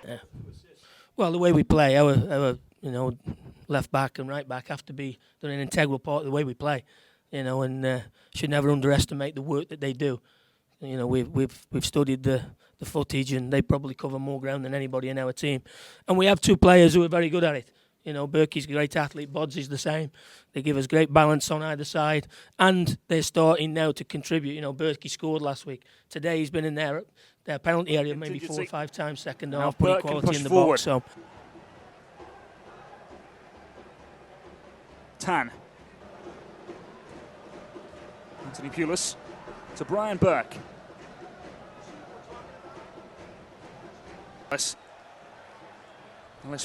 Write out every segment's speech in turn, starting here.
Yeah. Well, the way we play, our left back and right back have to be they're an integral part of the way we play, and should never underestimate the work that they do. We've studied the footage, and they probably cover more ground than anybody in our team. And we have two players who are very good at it. Burke's a great athlete, Bodds is the same. They give us great balance on either side, and they're starting now to contribute. Burke scored last week. Today he's been in their penalty area maybe 4 or 5 times second half, putting quality in the box. So. Tan. Anthony Pulis to Bryan Burke. Ellis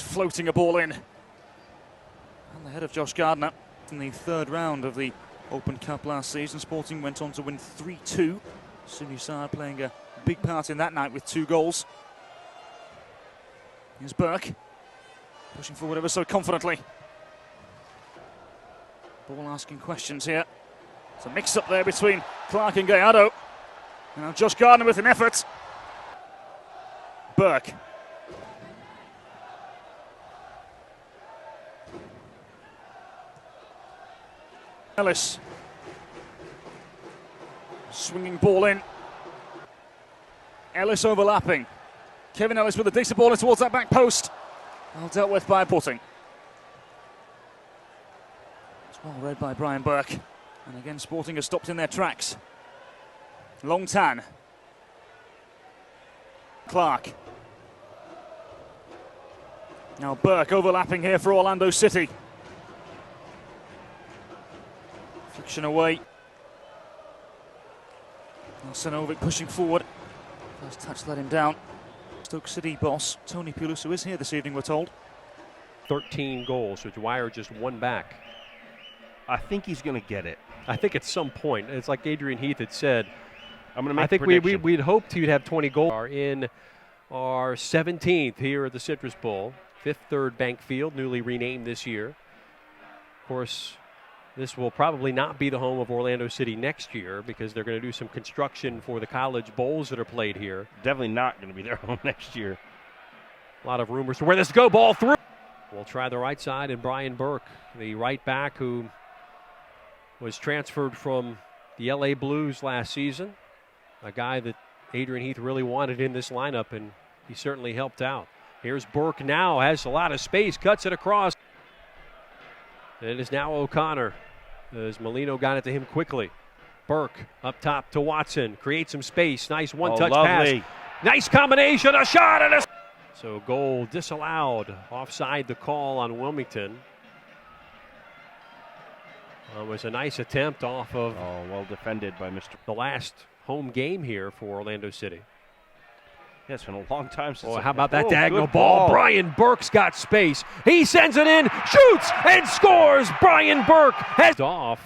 floating a ball in. And the head of Josh Gardner in the third round of the Open Cup last season. Sporting went on to win 3-2. Sunny Sard playing a big part in that night with 2 goals. Here's Burke pushing forward ever so confidently. Ball asking questions here. It's a mix-up there between Clark and Gallardo. Now Josh Gardner with an effort. Burke. Ellis. Swinging ball in. Ellis overlapping. Kevin Ellis with a decent ball in towards that back post. Well dealt with by Sporting. It's well read by Bryan Burke. And again, Sporting has stopped in their tracks. Long Tan. Clark. Now Burke overlapping here for Orlando City. Fliction away. Senovic pushing forward. First touch let him down. Stoke City boss Tony Pulis, who is here this evening, we're told. 13 goals, with Dwyer just 1 back. I think he's going to get it. I think at some point, it's like Adrian Heath had said, I'm going to make I think a prediction. we'd hoped he'd have 20 goals. Are in our 17th here at the Citrus Bowl. Fifth Third Bank Field, newly renamed this year. Of course, this will probably not be the home of Orlando City next year because they're going to do some construction for the college bowls that are played here. Definitely not going to be their home next year. A lot of rumors to where this go, ball through. We'll try the right side, and Bryan Burke, the right back who was transferred from the LA Blues last season. A guy that Adrian Heath really wanted in this lineup, and he certainly helped out. Here's Burke now, has a lot of space, cuts it across. And it is now O'Connor as Molino got it to him quickly. Burke up top to Watson, creates some space, nice one-touch pass. Nice combination, a shot, and a... So goal disallowed, offside the call on Wilmington. It was a nice attempt off of well defended by Mr. the last home game here for Orlando City. Yeah, it's been a long time since. How about that diagonal ball? Bryan Burke's got space. He sends it in, shoots, and scores. Bryan Burke has off.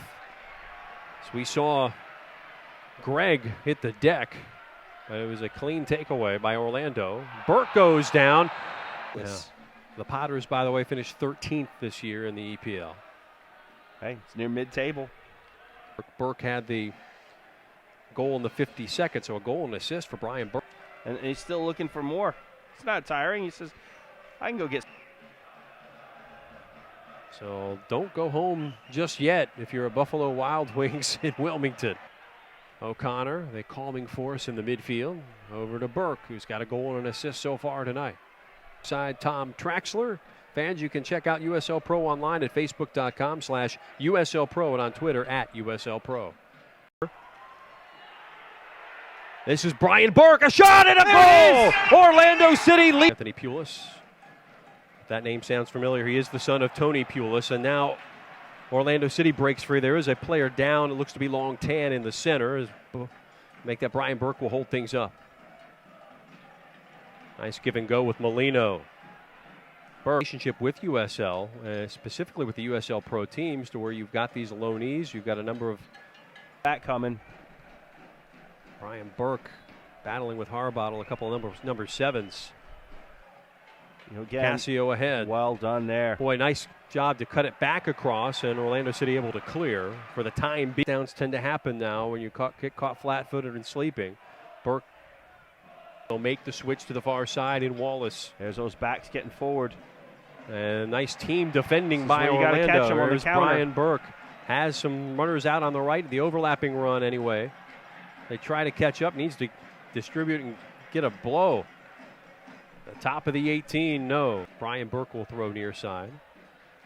So we saw Greg hit the deck, but it was a clean takeaway by Orlando. Burke goes down. Yes. The Potters, by the way, finished 13th this year in the EPL. Hey, it's near mid-table. Burke had the goal in the 52nd, so a goal and assist for Bryan Burke. And he's still looking for more. It's not tiring. He says, I can go get. So don't go home just yet if you're a Buffalo Wild Wings in Wilmington. O'Connor, the calming force in the midfield. Over to Burke, who's got a goal and an assist so far tonight. Side Tom Traxler. Fans, you can check out USL Pro online at facebook.com/USL Pro and on Twitter at USL Pro. This is Bryan Burke, a shot and a goal! Orlando City lead. Anthony Pulis. That name sounds familiar. He is the son of Tony Pulis, and now Orlando City breaks free. There is a player down. It looks to be Long Tan in the center. Make that Bryan Burke will hold things up. Nice give and go with Molino. Burke. Relationship with USL, specifically with the USL Pro teams, to where you've got these loanees. You've got a number of that coming. Bryan Burke battling with Harbottle, a couple of number 7s. Again, Casio ahead. Well done there. Boy, nice job to cut it back across, and Orlando City able to clear. For the time being, downs tend to happen now when you get caught flat-footed and sleeping. Burke They'll make the switch to the far side in Wallace. There's those backs getting forward. And nice team defending by where you gotta Orlando. catch 'em on the There's counter. Bryan Burke. Has some runners out on the right, the overlapping run anyway. They try to catch up, needs to distribute and get a blow. The top of the 18, no. Bryan Burke will throw near side.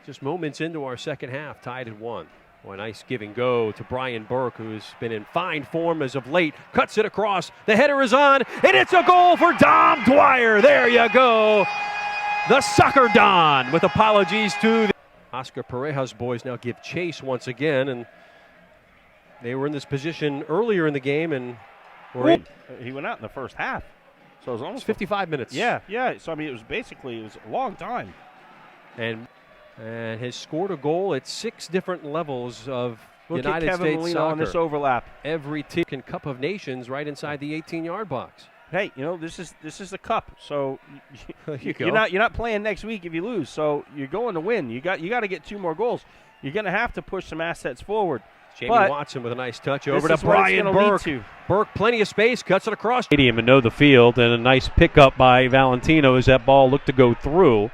Just moments into our second half, tied at 1. Boy, nice give and go to Bryan Burke, who's been in fine form as of late. Cuts it across. The header is on, and it's a goal for Dom Dwyer. There you go. The Soccer Don, with apologies to the Oscar Pareja's boys now give chase once again, and they were in this position earlier in the game, and were in. He went out in the first half, so it was almost 55 minutes. Yeah. So I mean, it was a long time. And has scored a goal at 6 different levels of Look United at Kevin States Molino soccer. on this overlap. Every team in Cup of Nations right inside the 18-yard box. Hey, this is the cup, so There you go. you're not playing next week if you lose. So you're going to win. You got to get 2 more goals. You're going to have to push some assets forward. Jamie But Watson with a nice touch this over to is what it's Bryan gonna lead Burke. to. Burke, plenty of space, cuts it across stadium and know the field, and a nice pickup by Valentino as that ball looked to go through.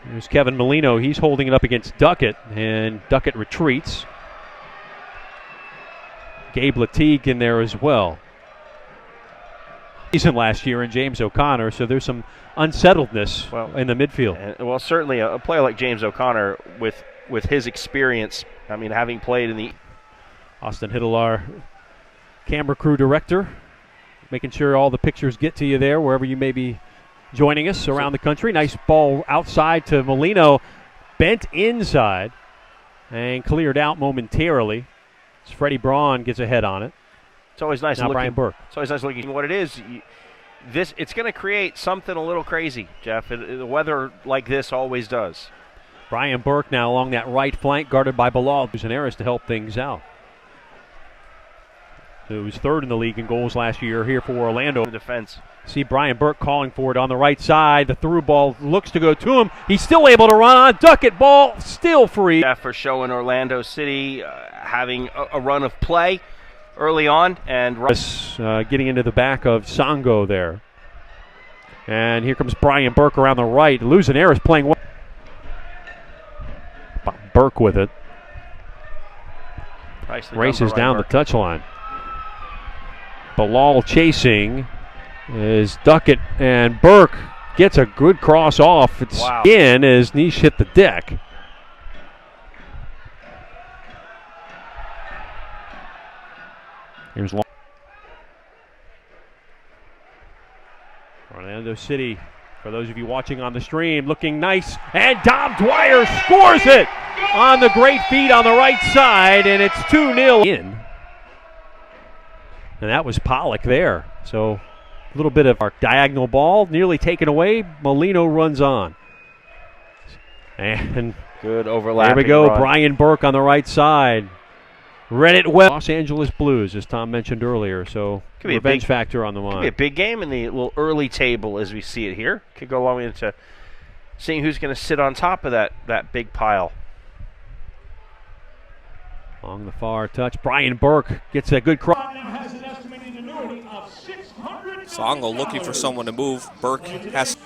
There's Kevin Molino. He's holding it up against Duckett, and Duckett retreats. Gabe Latigue in there as well. Season last year in James O'Connor, so there's some unsettledness in the midfield. Well, certainly a player like James O'Connor with his experience, I mean, having played in the Austin Hiddle, our camera crew director, making sure all the pictures get to you there wherever you may be joining us around the country. Nice ball outside to Molino, bent inside and cleared out momentarily. As Freddie Braun gets a head on it. It's always nice Now looking. Bryan Burke. It's always nice looking. What it is, it's going to create something a little crazy, Jeff. The weather like this always does. Bryan Burke now along that right flank, guarded by Bilal Buzaneris to help things out. Who was 3rd in the league in goals last year here for Orlando. The defense. See Bryan Burke calling for it on the right side. The through ball looks to go to him. He's still able to run on. Duckett, ball still free. Yeah, for showing Orlando City having a run of play early on. And getting into the back of Songo there. And here comes Bryan Burke around the right. Buzaneris playing well. Burke with it. Races down the touchline. Bilal chasing is Duckett, and Burke gets a good cross off. It's in as Nish hit the deck. Here's Orlando City, for those of you watching on the stream, looking nice, and Dom Dwyer scores it on the great feet on the right side, and it's 2-0 in. And that was Pollock there. So a little bit of our diagonal ball, nearly taken away. Molino runs on. And good overlap. There we go, Bryan Burke on the right side. Read it well. Los Angeles Blues, as Tom mentioned earlier, so could be revenge factor on the line. Could be a big game in the little early table as we see it here. Could go long into seeing who's going to sit on top of that big pile. Along the far touch, Bryan Burke gets a good cross. Songo looking for someone to move. Burke has.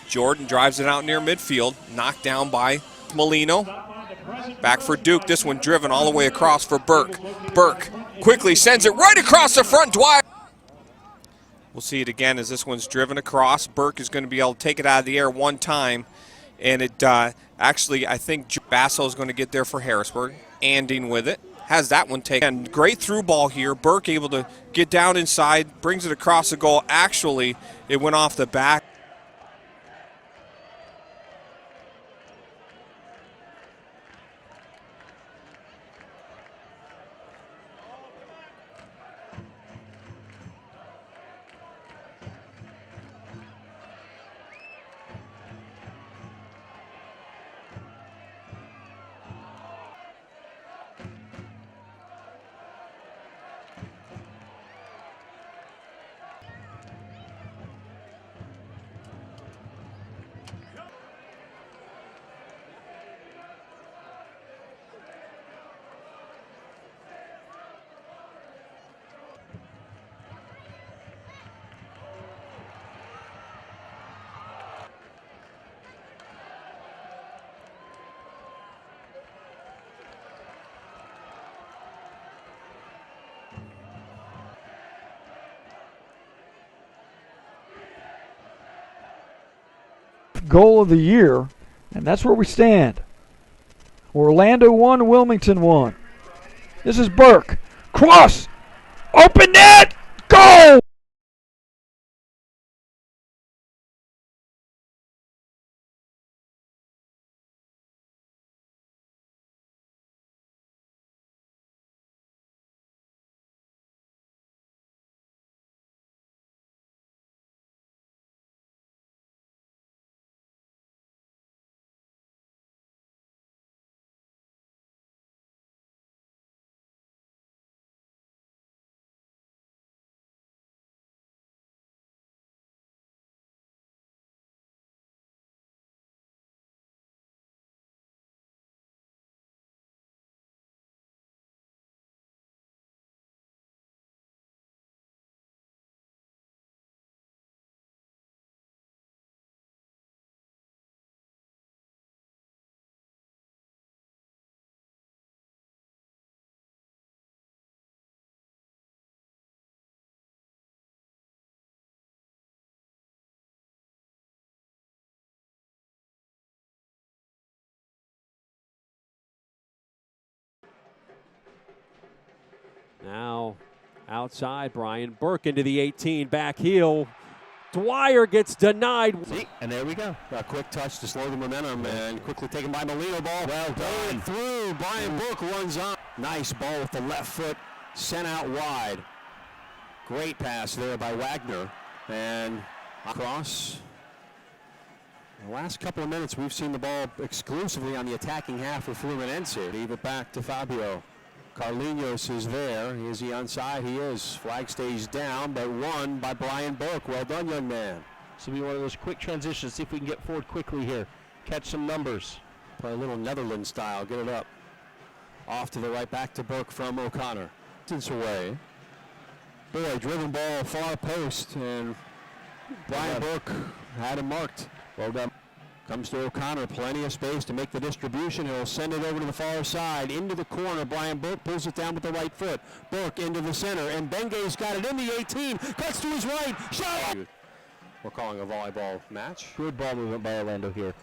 Jordan drives it out near midfield, knocked down by Molino. Back for Duke, this one driven all the way across for Burke. Burke quickly sends it right across the front. Dwyer. We'll see it again as this one's driven across. Burke is going to be able to take it out of the air one time. And it actually, I think Basso is going to get there for Harrisburg. Anding with it. Has that one taken. Great through ball here. Burke able to get down inside, brings it across the goal. Actually, it went off the back. goal of the year, and that's where we stand. Orlando 1, Wilmington 1. This is Burke. Cross! Open net! Goal! Now outside, Bryan Burke into the 18, back heel. Dwyer gets denied. See, and there we go. A quick touch to slow the momentum, and quickly taken by Molino. Ball well done. Through. Bryan Burke runs on. Nice ball with the left foot, sent out wide. Great pass there by Wagner, and across. The last couple of minutes, we've seen the ball exclusively on the attacking half for Fluminense. Leave it back to Fabio. Carlinhos is there. Is he onside? He is. Flag stays down, but won by Bryan Burke. Well done, young man. This will be one of those quick transitions. See if we can get forward quickly here. Catch some numbers. Play a little Netherlands style. Get it up. Off to the right, back to Burke from O'Connor. Distance away. Boy, driven ball, far post, and Bryan Burke had him marked. Well done. Comes to O'Connor, plenty of space to make the distribution. He'll send it over to the far side, into the corner. Bryan Burke pulls it down with the right foot. Burke into the center, and Benge's got it in the 18. Cuts to his right, shot! We're calling a volleyball match. Good ball movement by Orlando here.